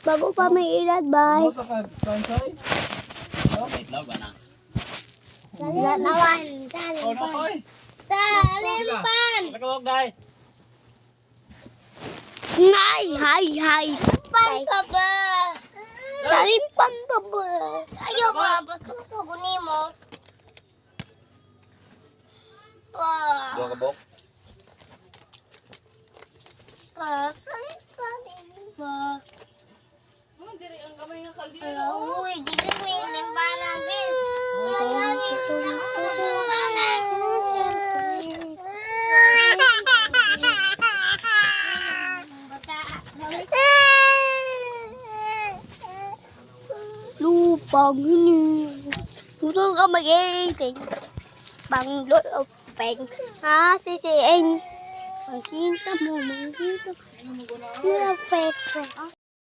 Bago pa may edad, guys. Nawan, salimpan. Salimpan. Hay. Salimpan ka ba? Salimpan ka ba? Ayaw ba? Basta sugunin mo. Dua kabok. Salimpan ba? Uy, di ba may limpanan, Bill? Lupang ini. Mutul ka mag-iiting. Bang Lord of Peng. Sisiin. Magkita mo. Perfect.